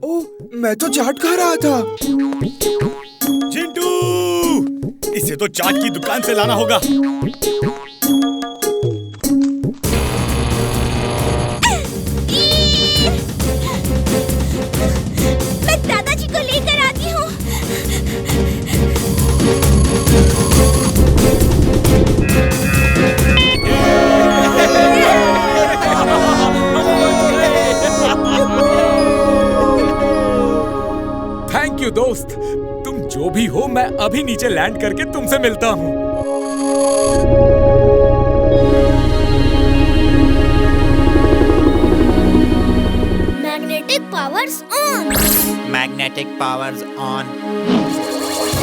ओह, मैं तो चाट खा रहा था। चिंटू, इसे तो चाट की दुकान से लाना होगा। मैं दादाजी को लेकर आती हूँ। थैंक यू दोस्त, तुम जो भी हो मैं अभी नीचे लैंड करके तुमसे मिलता हूँ। Magnetic powers on. Magnetic powers on.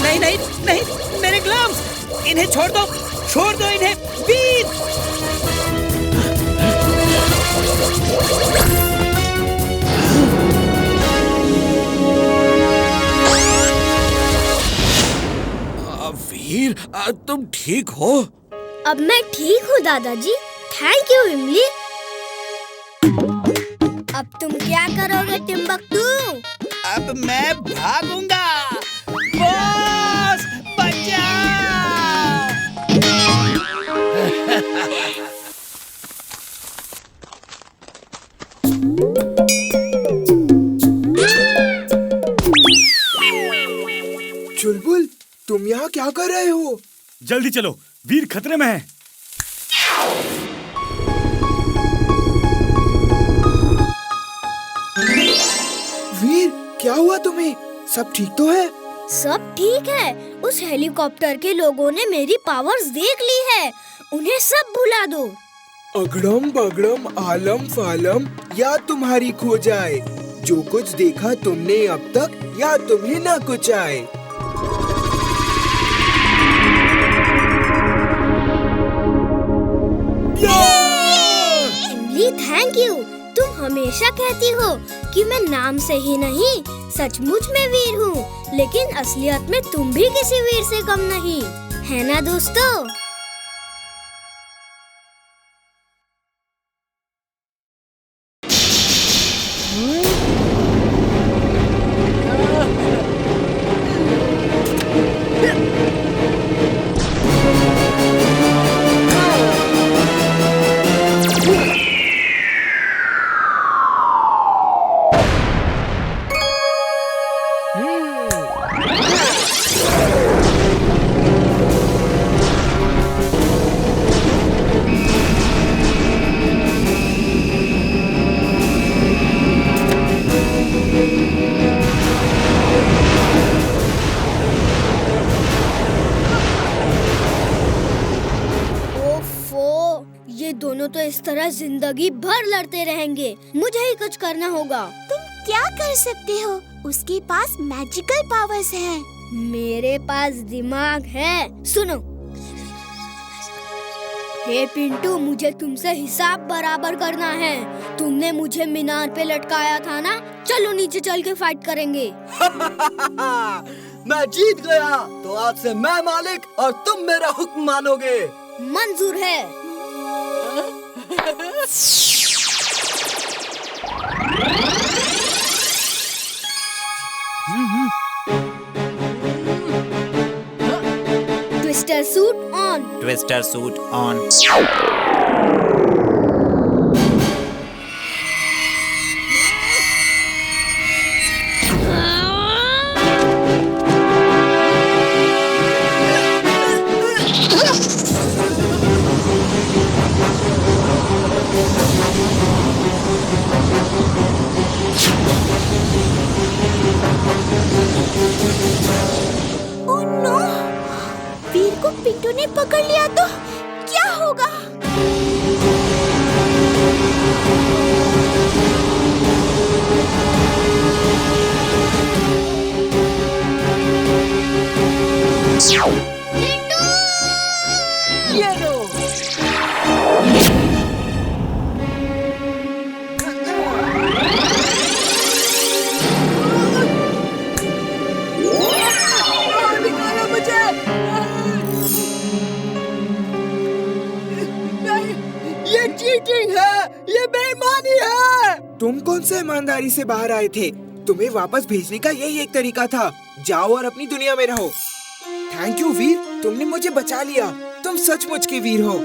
नहीं नहीं नहीं, मेरे ग्लव्स, इन्हें छोड़ दो इन्हें। वीर, वीर, तुम ठीक हो? अब मैं ठीक हूँ दादाजी, थैंक यू इमली। अब तुम क्या करोगे टिम्बकटू? अब मैं भागूंगा। बॉस, बचाओ! चुलबुल, तुम यहाँ क्या कर रहे हो? जल्दी चलो, वीर खतरे में है। वीर, क्या हुआ तुम्हें? सब ठीक तो है? सब ठीक है। उस हेलीकॉप्टर के लोगों ने मेरी पावर्स देख ली है। उन्हें सब भुला दो। अगड़म बगड़म आलम फालम या तुम्हारी खो जाए। जो कुछ देखा तुमने अब तक, या तुम्हें ना कुछ आए। इमली, थैंक यू। तुम हमेशा कहती हो कि मैं नाम से ही नहीं, सचमुच में वीर हूँ। लेकिन असलियत में तुम भी किसी वीर से कम नहीं, है ना दोस्तों? दोनों तो इस तरह जिंदगी भर लड़ते रहेंगे। मुझे ही कुछ करना होगा। तुम क्या कर सकते हो? उसके पास मैजिकल पावर्स हैं। मेरे पास दिमाग है। सुनो, हे पिंटू, मुझे तुमसे हिसाब बराबर करना है। तुमने मुझे मीनार पे लटकाया था ना? चलो नीचे चल के फाइट करेंगे। मैं जीत गया, तो आज से मैं मालिक और तुम मेरा हुक्म मानोगे। मंजूर है। Twister suit on. Twister suit on. Oh no! Veer को पिंटू ने पकड़ लिया तो क्या होगा? ये लो। निकालो मुझे। नहीं, ये चीटिंग है, ये बेईमानी है। तुम कौन से ईमानदारी से बाहर आए थे? तुम्हें वापस भेजने का यही एक तरीका था। जाओ और अपनी दुनिया में रहो। थैंक यू वीर, तुमने मुझे बचा लिया। तुम सचमुच के वीर हो।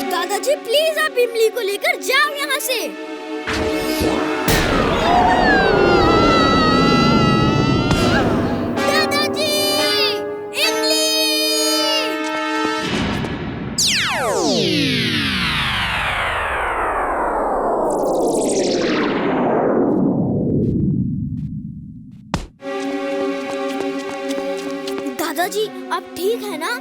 दादाजी प्लीज आप इमली को लेकर जाओ यहाँ से। दादाजी, इमली! दादाजी आप ठीक है ना?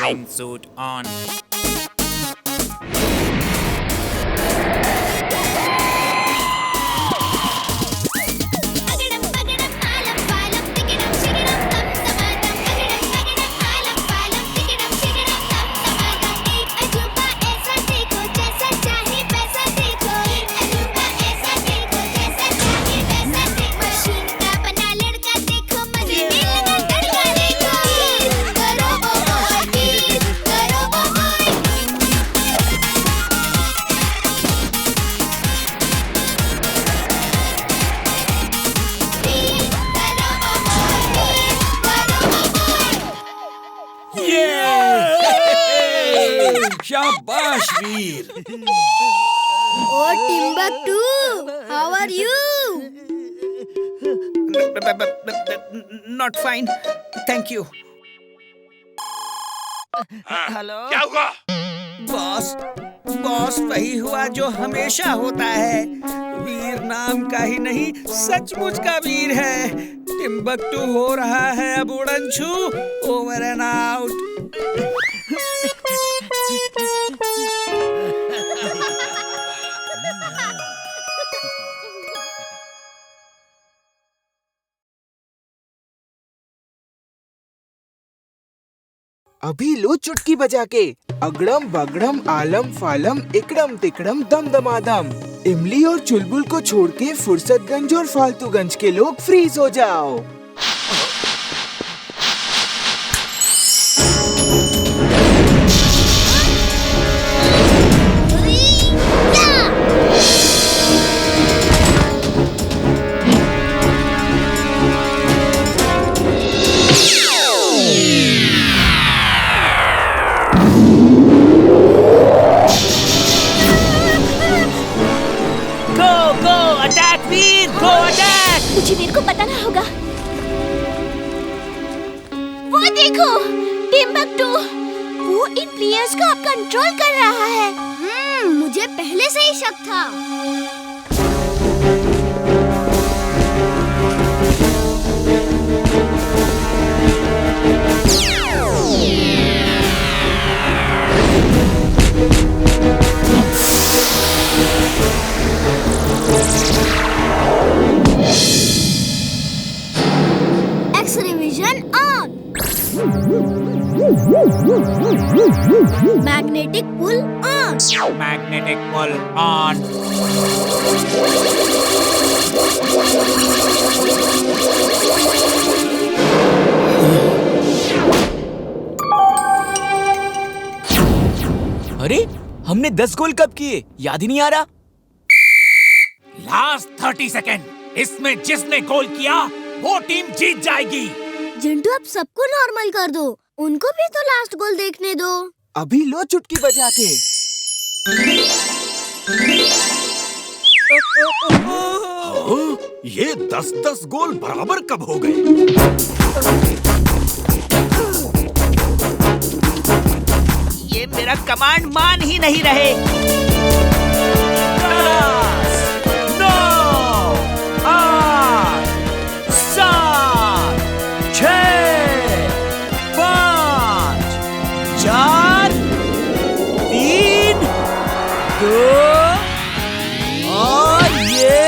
Wingsuit on. शाबाश वीर। Oh, Timbuktu, how are you? Not fine, thank you. Hello, क्या हुआ? बॉस वही हुआ जो हमेशा होता है। वीर नाम का ही नहीं, सचमुच का वीर है। टिम्बकटू हो रहा है अब उड़नछू। Over and out. अभी लो चुटकी बजा के। अगड़म बगड़म आलम फालम इकड़म तिकड़म दम दमादम। इमली और चुलबुल को छोड़ के फुर्सतगंज और फालतूगंज के लोग फ्रीज हो जाओ। मुझे वीर को पता ना होगा। वो देखो, टिम्बकटू, वो इन प्लेयर्स को अब कंट्रोल कर रहा है। मुझे पहले से ही शक था। Magnetic pull on. Magnetic pull on. अरे हमने 10 गोल कब किए? याद ही नहीं आ रहा। Last 30 second. इसमें जिसने गोल किया वो टीम जीत जाएगी। जिंटू अब सबको नॉर्मल कर दो, उनको भी तो लास्ट गोल देखने दो। अभी लो चुटकी बजा के। ये 10-10 गोल बराबर कब हो गए? ये मेरा कमांड मान ही नहीं रहे। 9, 8, 7, 6, 5, 4, 3, 2 और ये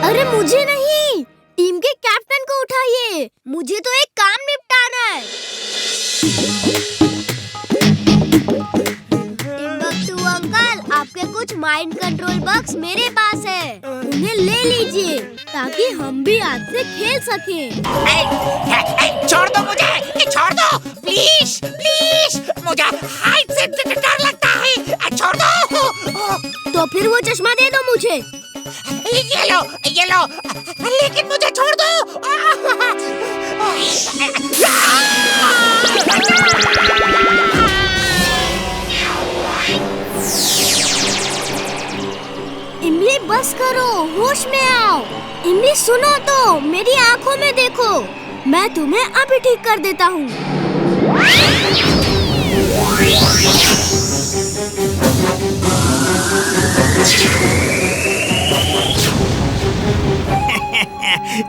अरे मुझे नहीं, टीम के कैप्टन को उठाइए, मुझे तो एक काम निपटाना है। टिम्बकटू अंकल, आपके कुछ माइंड कंट्रोल बक्स मेरे पास है, उन्हें ले लीजिए ताकि हम भी आज से खेल सकें। छोड़ दो मुझे, छोड़ दो प्लीज प्लीज, मुझे हाइट से डर लगता है, छोड़ दो। तो फिर वो चश्मा दे दो मुझे। ये लो, लेकिन मुझे छोड़ दो। इमली बस करो, होश में आओ। इमली सुनो तो, मेरी आंखों में देखो, मैं तुम्हें अभी ठीक कर देता हूँ।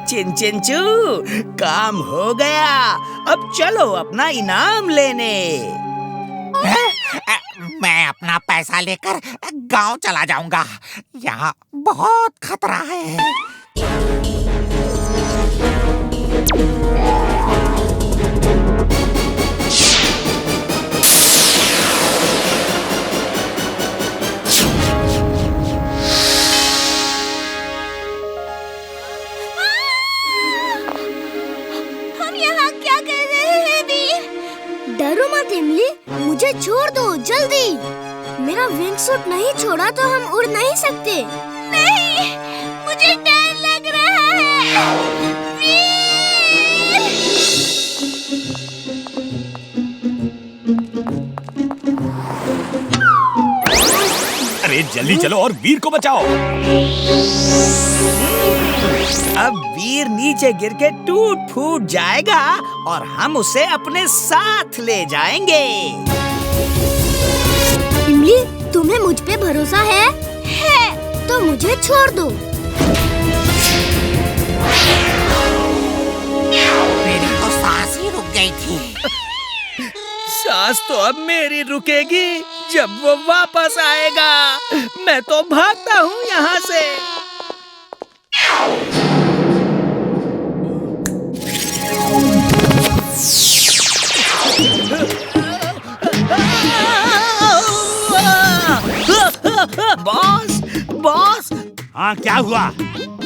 चिंचिंचू, काम हो गया। अब चलो अपना इनाम लेने। मैं अपना पैसा लेकर गांव चला जाऊंगा, यहाँ बहुत खतरा है। डरो मत इमली, मुझे छोड़ दो जल्दी। मेरा विंग सूट नहीं छोड़ा तो हम उड़ नहीं सकते। नहीं, मुझे डर लग रहा है। अरे जल्दी चलो और वीर को बचाओ। अब वीर नीचे गिर के टूट फूट जाएगा और हम उसे अपने साथ ले जाएंगे। इमली, तुम्हें मुझ पे भरोसा है? है, तो मुझे छोड़ दो। मेरी तो सांस ही रुक गई थी। सांस तो अब मेरी रुकेगी जब वो वापस आएगा। मैं तो भागता हूँ यहाँ से। Boss, boss. हाँ, क्या हुआ?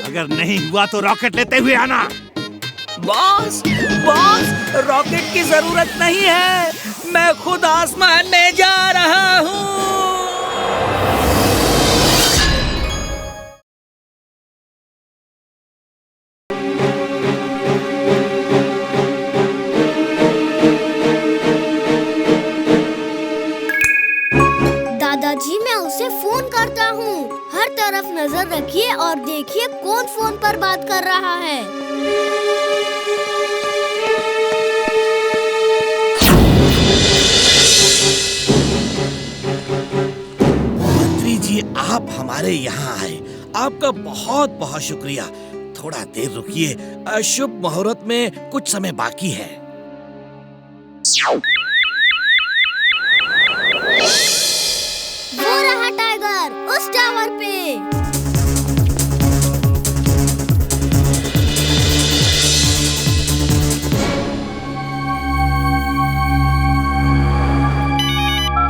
अगर नहीं हुआ तो रॉकेट लेते हुए आना। बॉस, बॉस, रॉकेट की जरूरत नहीं है, मैं खुद आसमान में जा रहा हूँ। दादाजी, मैं उसे फोन करता हूँ। हर तरफ नजर रखिए और देखिए कौन फोन पर बात कर रहा है। मंत्री जी, आप हमारे यहाँ आए, आपका बहुत बहुत शुक्रिया। थोड़ा देर रुकिए, शुभ मुहूर्त में कुछ समय बाकी है। वो रहा टाइगर, उस टावर पे।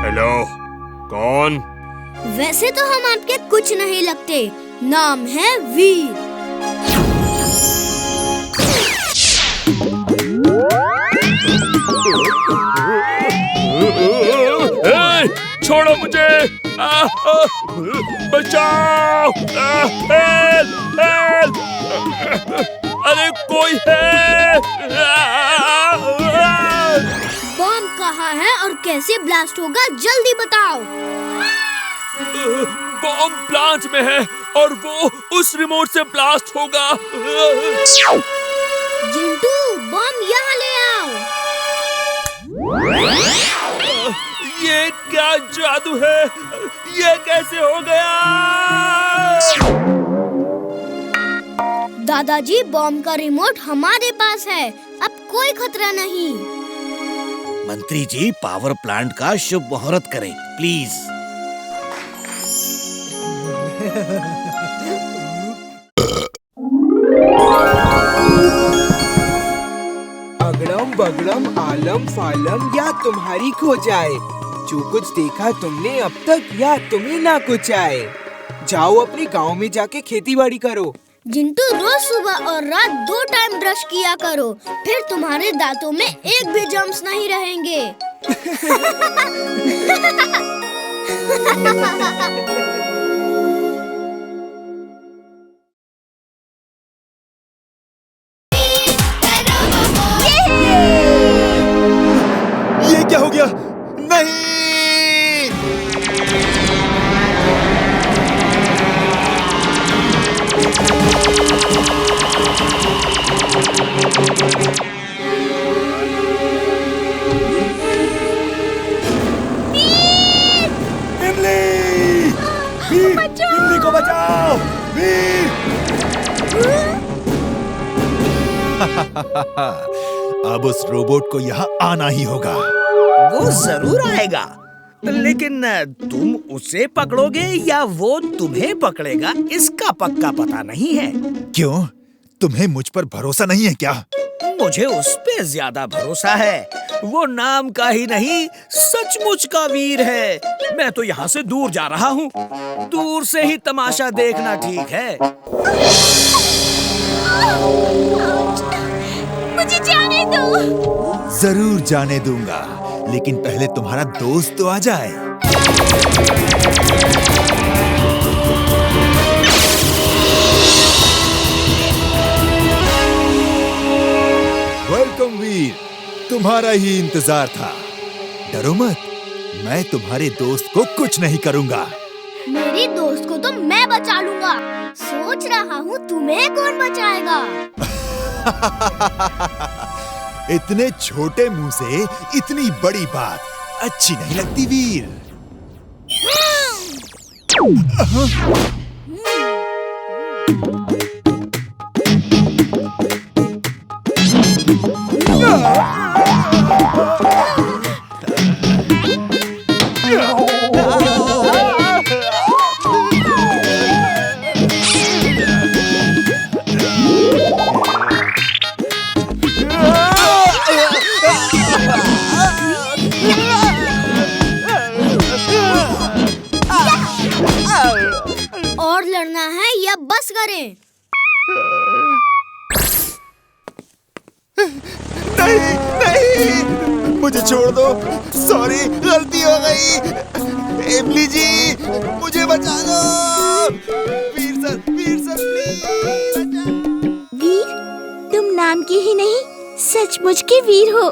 हेलो, कौन? वैसे तो हम आपके कुछ नहीं लगते, नाम है वीर। छोड़ो मुझे। बचाओ! हेल्प! हेल्प! अरे कोई है! बॉम्ब कहाँ है और कैसे ब्लास्ट होगा, जल्दी बताओ। बॉम्ब प्लांट में है और वो उस रिमोट से ब्लास्ट होगा। जिंटू, बॉम्ब यहाँ ले आओ। ये क्या जादू है? ये कैसे हो गया? दादाजी, बॉम्ब का रिमोट हमारे पास है, अब कोई खतरा नहीं। मंत्री जी, पावर प्लांट का शुभ मुहूर्त करें प्लीज। अगड़म बगड़म आलम फालम या तुम्हारी खो जाए, जो कुछ देखा तुमने अब तक या तुम्हें ना कुछ आए। जाओ अपने गांव में जाके खेती बाड़ी करो। जिंटू, रोज सुबह और रात 2 टाइम ब्रश किया करो, फिर तुम्हारे दांतों में एक भी जम्स नहीं रहेंगे। ये क्या हो गया? नहीं! इमली को बचाओ! वीर! अब उस रोबोट को यहाँ आना ही होगा। वो जरूर आएगा, लेकिन तुम उसे पकड़ोगे या वो तुम्हें पकड़ेगा, इसका पक्का पता नहीं है। क्यों? तुम्हें मुझ पर भरोसा नहीं है क्या? मुझे उस पे ज्यादा भरोसा है। वो नाम का ही नहीं, सचमुच का वीर है। मैं तो यहाँ से दूर जा रहा हूँ। दूर से ही तमाशा देखना ठीक है। मुझे जाने दो। जरूर जाने दूंगा, लेकिन पहले तुम्हारा दोस्त तो आ जाए। वेलकम वीर, तुम्हारा ही इंतजार था। डरो मत, मैं तुम्हारे दोस्त को कुछ नहीं करूंगा। मेरी दोस्त को तो मैं बचा लूंगा। सोच रहा हूँ तुम्हें कौन बचाएगा। इतने छोटे मुंह से इतनी बड़ी बात अच्छी नहीं लगती वीर। और लड़ना है या बस करें? नहीं नहीं, मुझे छोड़ दो। सॉरी, गलती हो गई। इमली जी, मुझे बचा लो। वीर सर प्लीज। वीर, तुम नाम के ही नहीं, सचमुच के वीर हो।